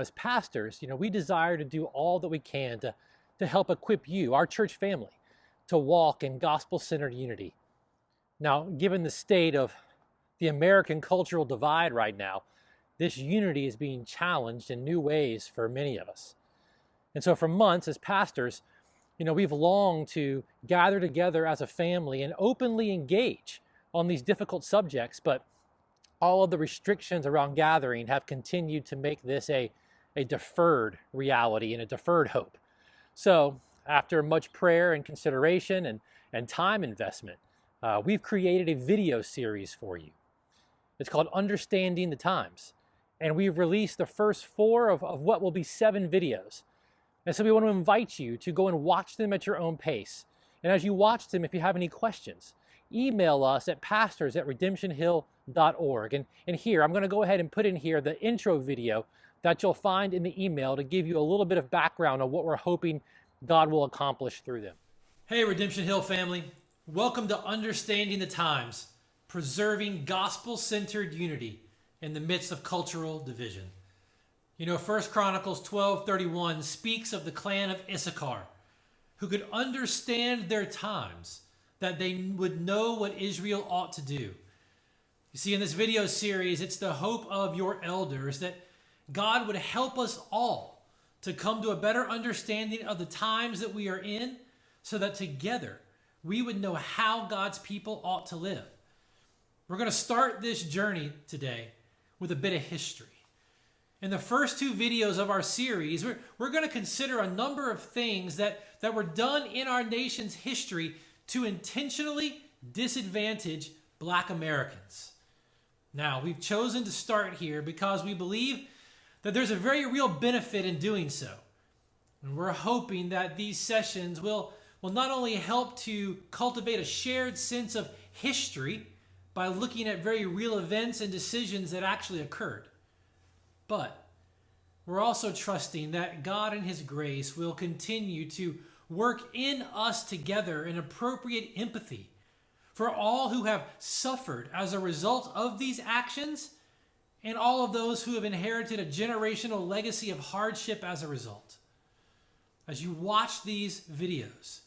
As pastors, we desire to do all that we can to help equip you, our church family, to walk in gospel-centered unity. Now, given the state of the American cultural divide right now, this unity is being challenged in new ways for many of us. And so for months as pastors, we've longed to gather together as a family and openly engage on these difficult subjects, but all of the restrictions around gathering have continued to make this a deferred reality and a deferred hope. So after much prayer and consideration and time investment, we've created a video series for you. It's called Understanding the Times. And we've released the first 4 of what will be 7 videos. And so we want to invite you to go and watch them at your own pace. And as you watch them, if you have any questions, email us at pastors@redemptionhill.org. And here, I'm going to go ahead and put in here the intro video that you'll find in the email to give you a little bit of background on what we're hoping God will accomplish through them. Hey, Redemption Hill family. Welcome to Understanding the Times, preserving gospel-centered unity in the midst of cultural division. 1 Chronicles 12:31 speaks of the clan of Issachar, who could understand their times, that they would know what Israel ought to do. You see, in this video series, it's the hope of your elders that God would help us all to come to a better understanding of the times that we are in, so that together we would know how God's people ought to live. We're going to start this journey today with a bit of history. In the first 2 videos of our series, we're going to consider a number of things that were done in our nation's history to intentionally disadvantage Black Americans. Now, we've chosen to start here because we believe that there's a very real benefit in doing so. And we're hoping that these sessions will not only help to cultivate a shared sense of history by looking at very real events and decisions that actually occurred, but we're also trusting that God in His grace will continue to work in us together in appropriate empathy for all who have suffered as a result of these actions and all of those who have inherited a generational legacy of hardship as a result. As you watch these videos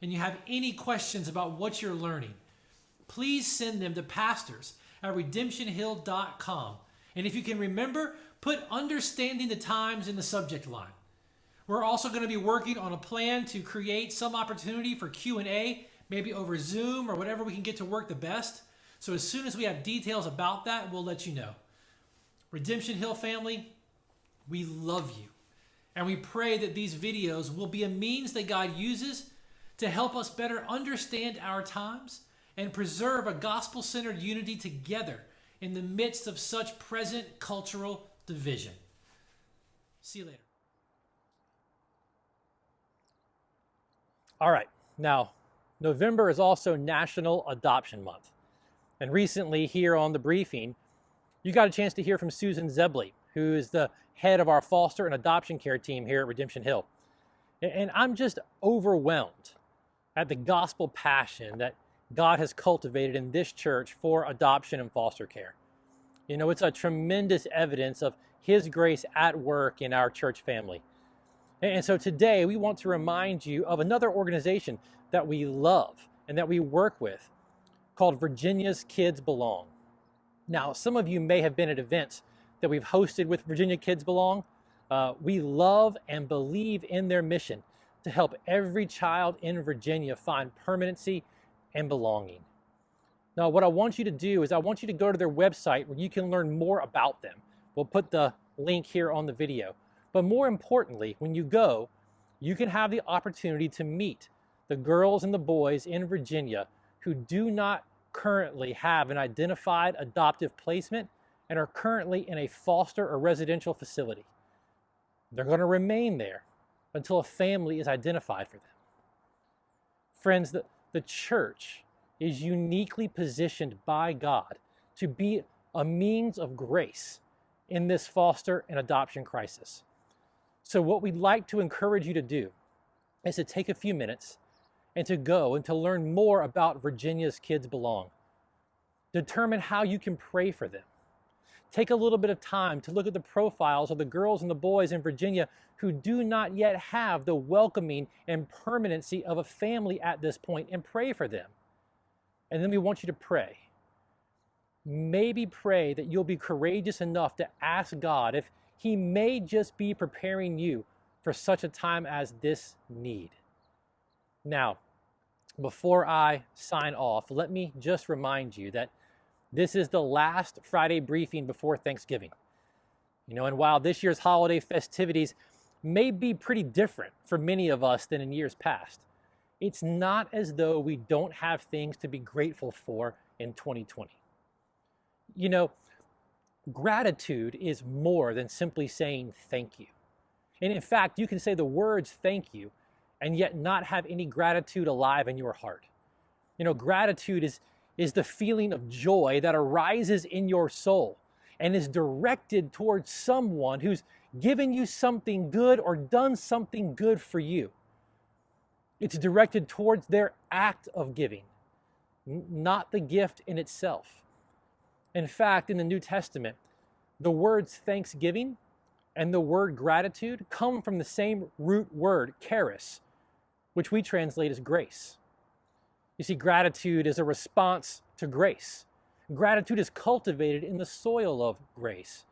and you have any questions about what you're learning, please send them to pastors@redemptionhill.com. And if you can remember, put Understanding the Times in the subject line. We're also going to be working on a plan to create some opportunity for Q&A, maybe over Zoom or whatever we can get to work the best. So as soon as we have details about that, we'll let you know. Redemption Hill family, we love you. And we pray that these videos will be a means that God uses to help us better understand our times and preserve a gospel-centered unity together in the midst of such present cultural division. See you later. All right. Now, November is also National Adoption Month. And recently here on the briefing, you got a chance to hear from Susan Zebley, who is the head of our foster and adoption care team here at Redemption Hill. And I'm just overwhelmed at the gospel passion that God has cultivated in this church for adoption and foster care. It's a tremendous evidence of His grace at work in our church family. And so today we want to remind you of another organization that we love and that we work with called Virginia's Kids Belong. Now, some of you may have been at events that we've hosted with Virginia Kids Belong. We love and believe in their mission to help every child in Virginia find permanency and belonging. Now, what I want you to do is I want you to go to their website where you can learn more about them. We'll put the link here on the video. But more importantly, when you go, you can have the opportunity to meet the girls and the boys in Virginia who do not currently have an identified adoptive placement and are currently in a foster or residential facility. They're going to remain there until a family is identified for them. Friends, the church is uniquely positioned by God to be a means of grace in this foster and adoption crisis. So what we'd like to encourage you to do is to take a few minutes and to go and to learn more about Virginia's Kids Belong. Determine how you can pray for them. Take a little bit of time to look at the profiles of the girls and the boys in Virginia who do not yet have the welcoming and permanency of a family at this point, and pray for them. And then we want you to pray. Maybe pray that you'll be courageous enough to ask God if He may just be preparing you for such a time as this need. Now, before I sign off, let me just remind you that this is the last Friday briefing before Thanksgiving. And while this year's holiday festivities may be pretty different for many of us than in years past, it's not as though we don't have things to be grateful for in 2020. Gratitude is more than simply saying thank you. And in fact, you can say the words thank you and yet not have any gratitude alive in your heart. Gratitude is the feeling of joy that arises in your soul and is directed towards someone who's given you something good or done something good for you. It's directed towards their act of giving, not the gift in itself. In fact, in the New Testament, the words thanksgiving and the word gratitude come from the same root word, charis, which we translate as grace. You see, gratitude is a response to grace. Gratitude is cultivated in the soil of grace,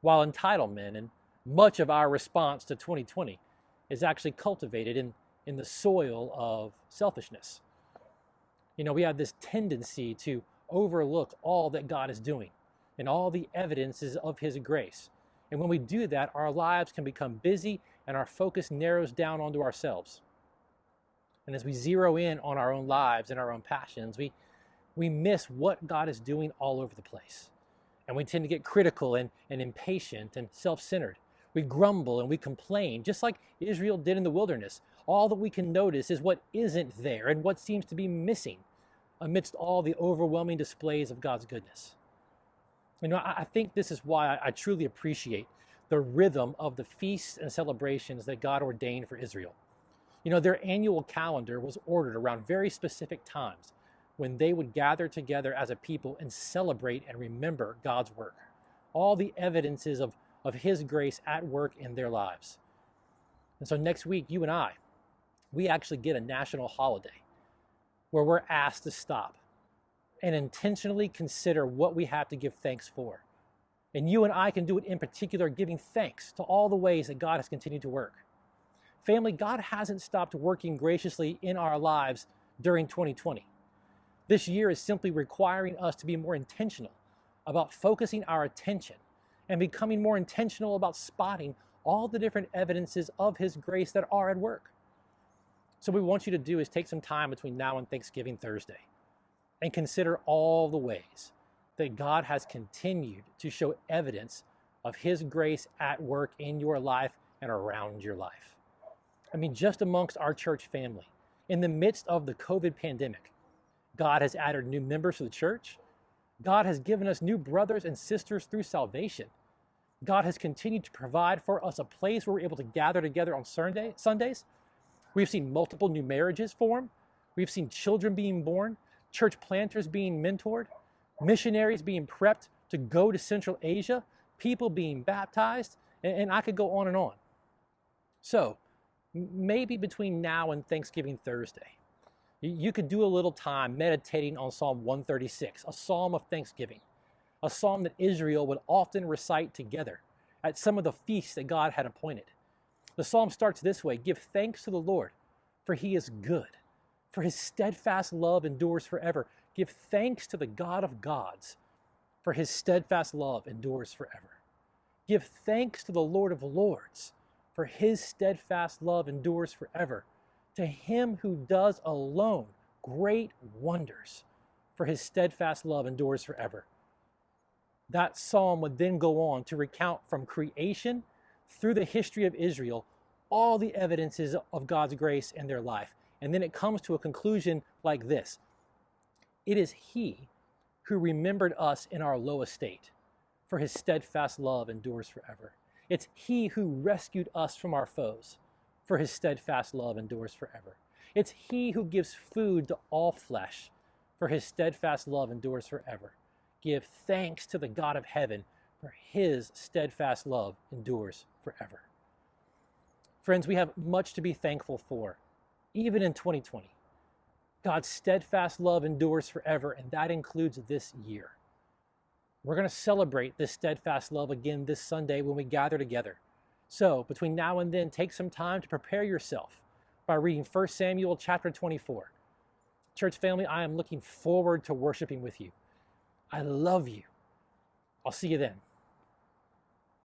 while entitlement and much of our response to 2020 is actually cultivated in the soil of selfishness. We have this tendency to overlook all that God is doing and all the evidences of His grace. And when we do that, our lives can become busy and our focus narrows down onto ourselves. And as we zero in on our own lives and our own passions, we miss what God is doing all over the place. And we tend to get critical and impatient and self-centered. We grumble and we complain, just like Israel did in the wilderness. All that we can notice is what isn't there and what seems to be missing amidst all the overwhelming displays of God's goodness. I think this is why I truly appreciate the rhythm of the feasts and celebrations that God ordained for Israel. Their annual calendar was ordered around very specific times when they would gather together as a people and celebrate and remember God's work. All the evidences of His grace at work in their lives. And so next week, you and I, we actually get a national holiday where we're asked to stop and intentionally consider what we have to give thanks for. And you and I can do it in particular, giving thanks to all the ways that God has continued to work. Family, God hasn't stopped working graciously in our lives during 2020. This year is simply requiring us to be more intentional about focusing our attention and becoming more intentional about spotting all the different evidences of His grace that are at work. So what we want you to do is take some time between now and Thanksgiving Thursday and consider all the ways that God has continued to show evidence of His grace at work in your life and around your life. Just amongst our church family, in the midst of the COVID pandemic, God has added new members to the church. God has given us new brothers and sisters through salvation. God has continued to provide for us a place where we're able to gather together on Sundays. We've seen multiple new marriages form. We've seen children being born, church planters being mentored, missionaries being prepped to go to Central Asia, people being baptized, and I could go on and on. So maybe between now and Thanksgiving Thursday, you could do a little time meditating on Psalm 136, a psalm of thanksgiving, a psalm that Israel would often recite together at some of the feasts that God had appointed. The psalm starts this way: give thanks to the Lord, for He is good, for His steadfast love endures forever. Give thanks to the God of gods, for His steadfast love endures forever. Give thanks to the Lord of lords, for His steadfast love endures forever. To Him who does alone great wonders, for His steadfast love endures forever. That psalm would then go on to recount from creation through the history of Israel all the evidences of God's grace in their life. And then it comes to a conclusion like this: it is He who remembered us in our low estate, for His steadfast love endures forever. It's He who rescued us from our foes, for His steadfast love endures forever. It's He who gives food to all flesh, for His steadfast love endures forever. give thanks to the God of heaven, for his steadfast love endures forever. Friends, we have much to be thankful for, even in 2020. God's steadfast love endures forever, and that includes this year. We're going to celebrate this steadfast love again this Sunday when we gather together. So, between now and then, take some time to prepare yourself by reading 1 Samuel chapter 24. Church family, I am looking forward to worshiping with you. I love you. I'll see you then.